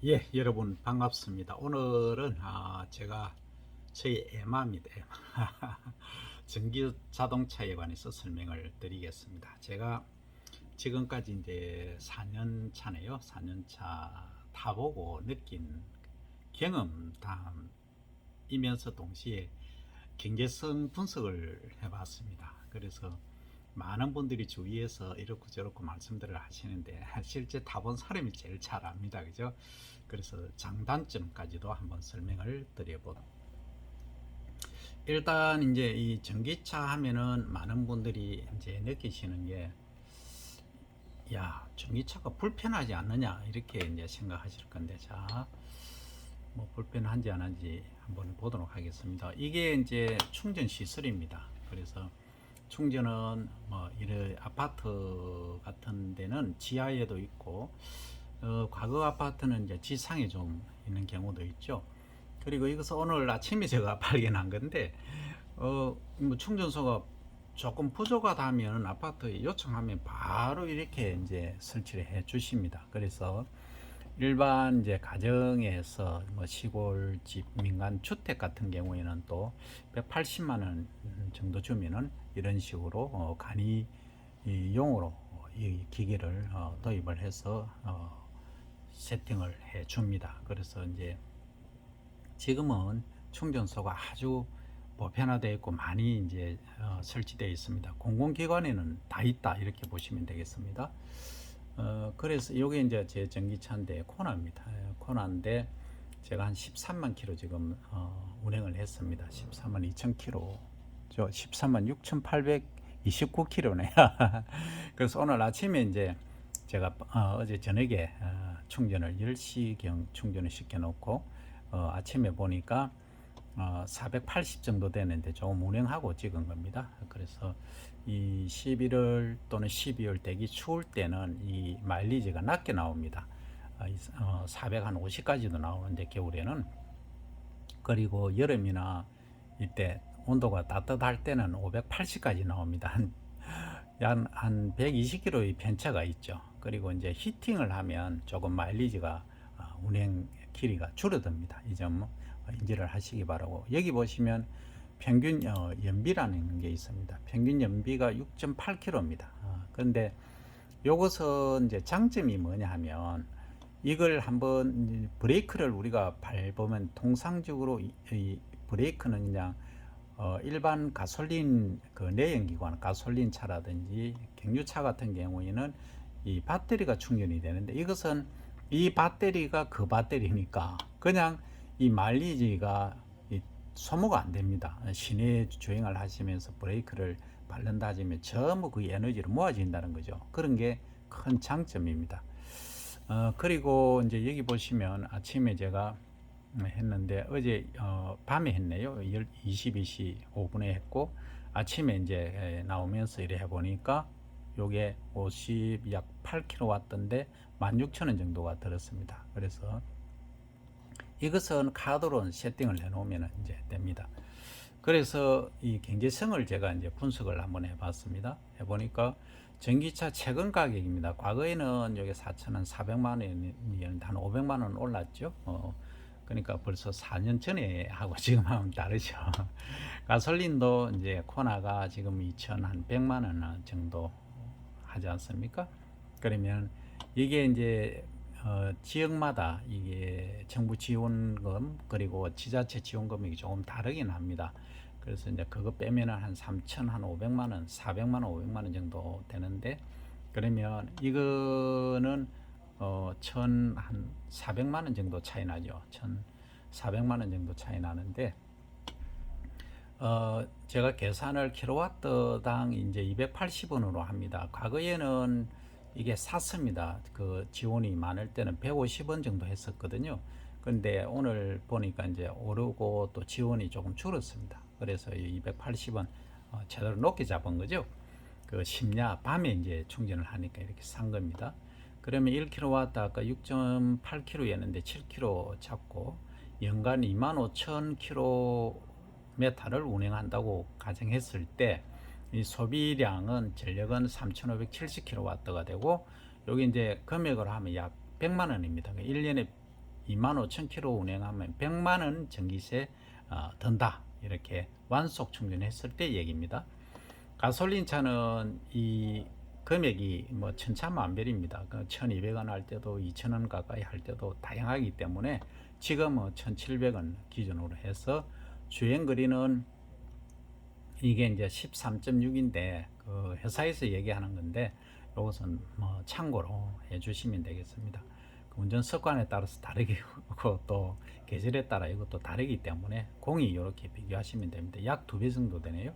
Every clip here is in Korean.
예, 여러분 반갑습니다. 오늘은 제가 저희 에마입니다. 에마. 전기 자동차에 관해서 설명을 드리겠습니다. 제가 지금까지 이제 4년 차네요. 4년 차 타보고 느낀 경험담이면서 동시에 경제성 분석을 해봤습니다. 그래서 많은 분들이 주위에서 이렇고 저렇고 말씀들을 하시는데 실제 타본 사람이 제일 잘 압니다. 그죠? 그래서 장단점까지도 한번 설명을 드려보도록. 일단 이제 이 전기차 하면은 많은 분들이 이제 느끼시는 게, 야, 전기차가 불편하지 않느냐 이렇게 이제 생각하실 건데, 자, 뭐 불편한지 안 한지 한번 보도록 하겠습니다. 이게 이제 충전 시설입니다. 그래서 충전은 뭐 이런 아파트 같은 데는 지하에도 있고, 과거 아파트는 이제 지상에 좀 있는 경우도 있죠. 그리고 이것은 오늘 아침에 제가 발견한 건데, 뭐 충전소가 조금 부족하다면 아파트에 요청하면 바로 이렇게 이제 설치를 해 주십니다. 그래서 일반 이제 가정에서 뭐 시골집 민간 주택 같은 경우에는 또 180만 원 정도 주면은 이런 식으로 간이용으로 이 기계를 도입을 해서 세팅을 해 줍니다. 그래서 이제 지금은 충전소가 아주 보편화되어 있고 많이 이제 설치되어 있습니다. 공공기관에는 다 있다 이렇게 보시면 되겠습니다. 그래서 이게 이제 제 전기차인데 코나입니다. 코나인데 제가 한 13만 킬로 지금 운행을 했습니다. 13만 2천 킬로, 13만 6,829 킬로네. 그래서 오늘 아침에 이제 제가 어제 저녁에 충전을 10시경 충전을 시켜놓고 아침에 보니까 480 정도 되는데 조금 운행하고 찍은 겁니다. 그래서 이 11월 또는 12월 대기 추울 때는 이 마일리지가 낮게 나옵니다. 450까지도 나오는데 겨울에는. 그리고 여름이나 이때 온도가 따뜻할 때는 580까지 나옵니다. 한 120km의 편차가 있죠. 그리고 이제 히팅을 하면 조금 마일리지가 운행 길이가 줄어듭니다. 이 점 인지를 하시기 바라고. 여기 보시면 평균 연비라는 게 있습니다. 평균 연비가 6.8km입니다. 그런데 요것은 이제 장점이 뭐냐 하면, 이걸 한번 브레이크를 우리가 밟으면 통상적으로 이 브레이크는 그냥 일반 가솔린 그 내연기관 가솔린 차라든지 경유차 같은 경우에는 이 배터리가 충전이 되는데, 이것은 이 배터리가 그 배터리니까 그냥 이 마일리지가 소모가 안 됩니다. 시내 주행을 하시면서 브레이크를 밟는다 하시면 전부 그 에너지로 모아진다는 거죠. 그런 게 큰 장점입니다. 그리고 이제 여기 보시면 아침에 제가 했는데 어제 밤에 했네요. 22시 5분에 했고 아침에 이제 나오면서 이래 해보니까 요게 50 약 8kW인데 16,000원 정도가 들었습니다. 그래서 이것은 카드로 세팅을 해 놓으면 이제 됩니다. 그래서 이 경제성을 제가 이제 분석을 한번 해봤습니다. 해보니까 전기차 최근 가격입니다. 과거에는 여기 4,000원, 400만 원이었는데 한 500만 원 올랐죠. 그러니까 벌써 4년 전에 하고 지금 하면 다르죠. 가솔린도 이제 코나가 지금 2,100만 원 정도 하지 않습니까? 그러면 이게 이제 지역마다 이게 정부 지원금 그리고 지자체 지원금이 조금 다르긴 합니다. 그래서 이제 그거 빼면은 한 3천 한 500만 원, 400만 원, 500만 원 정도 되는데, 그러면 이거는 한 400만 원 정도 차이 나죠. 1,400만 원 정도 차이 나는데, 제가 계산을 킬로와트당 이제 280원으로 합니다. 과거에는 이게 쌌습니다. 그 지원이 많을 때는 150원 정도 했었거든요. 근데 오늘 보니까 이제 오르고 또 지원이 조금 줄었습니다. 그래서 280원 제대로 높게 잡은 거죠. 그 심야 밤에 이제 충전을 하니까 이렇게 산 겁니다. 그러면 1kW 아까 6.8kW였는데 7kW 잡고 연간 25,000km를 운행한다고 가정했을 때 이 소비량은 전력은 3,570kW가 되고, 여기 이제 금액으로 하면 약 100만 원입니다. 1년에 25,000km 운행하면 100만 원 전기세 든다. 이렇게 완속 충전했을 때 얘기입니다. 가솔린 차는 이 금액이 뭐 천차만별입니다. 1,200원 할 때도 2,000원 가까이 할 때도 다양하기 때문에 지금은 1,700원 기준으로 해서 주행 거리는 이게 이제 13.6인데 그 회사에서 얘기하는 건데 이것은 뭐 참고로 해주시면 되겠습니다. 그 운전 습관에 따라서 다르고 또 계절에 따라 이것도 다르기 때문에 공이 이렇게 비교하시면 됩니다. 약 2배 정도 되네요.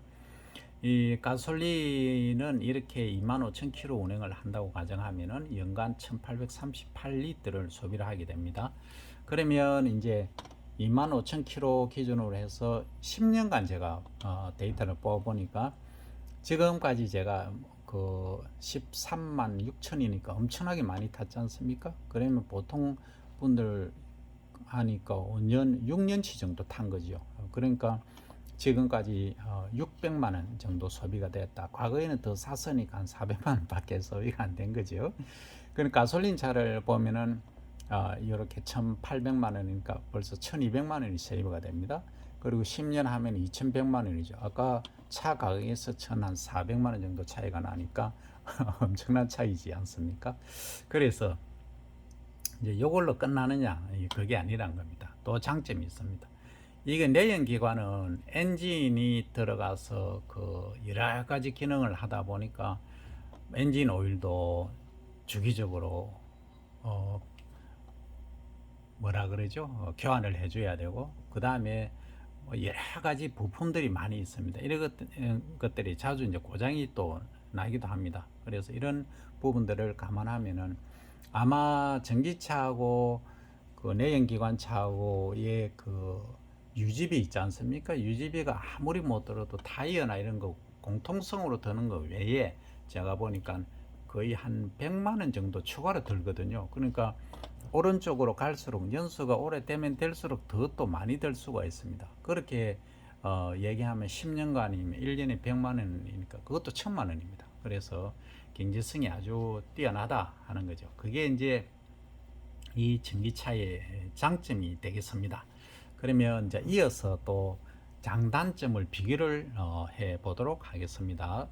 이 가솔린은 이렇게 25,000km 운행을 한다고 가정하면은 연간 1,838리터를 소비를 하게 됩니다. 그러면 이제 25,000km 기준으로 해서 10년간 제가 데이터를 뽑아보니까 지금까지 제가 그 13만 6천이니까 엄청나게 많이 탔지 않습니까? 그러면 보통 분들 하니까 5년, 6년치 정도 탄 거죠. 그러니까 지금까지 600만 원 정도 소비가 됐다. 과거에는 더 쌌으니까 한 400만 원 밖에 소비가 안 된 거죠. 그러니까 가솔린 차를 보면은 이렇게 1,800만 원이니까 벌써 1,200만 원이 세이브가 됩니다. 그리고 10년 하면 2,100만 원이죠. 아까 차 가격에서 1,400만 원 정도 차이가 나니까 엄청난 차이지 않습니까? 그래서 이제 이걸로 끝나느냐, 그게 아니란 겁니다. 또 장점이 있습니다. 이게 내연기관은 엔진이 들어가서 그 여러 가지 기능을 하다 보니까 엔진 오일도 주기적으로 뭐라 그러죠? 교환을 해줘야 되고, 그 다음에 뭐 여러 가지 부품들이 많이 있습니다. 이런 것들이 자주 이제 고장이 또 나기도 합니다. 그래서 이런 부분들을 감안하면은 아마 전기차하고 그 내연기관차하고의 그 유지비 있지 않습니까? 유지비가 아무리 못 들어도 타이어나 이런 거 공통성으로 드는 거 외에 제가 보니까 거의 한 100만 원 정도 추가로 들거든요. 그러니까 오른쪽으로 갈수록 연수가 오래되면 될수록 더 또 많이 들 수가 있습니다. 그렇게 얘기하면 10년간이면 1년에 100만 원이니까 그것도 1,000만 원입니다. 그래서 경제성이 아주 뛰어나다 하는 거죠. 그게 이제 이 전기차의 장점이 되겠습니다. 그러면 이제 이어서 또 장단점을 비교를 해 보도록 하겠습니다.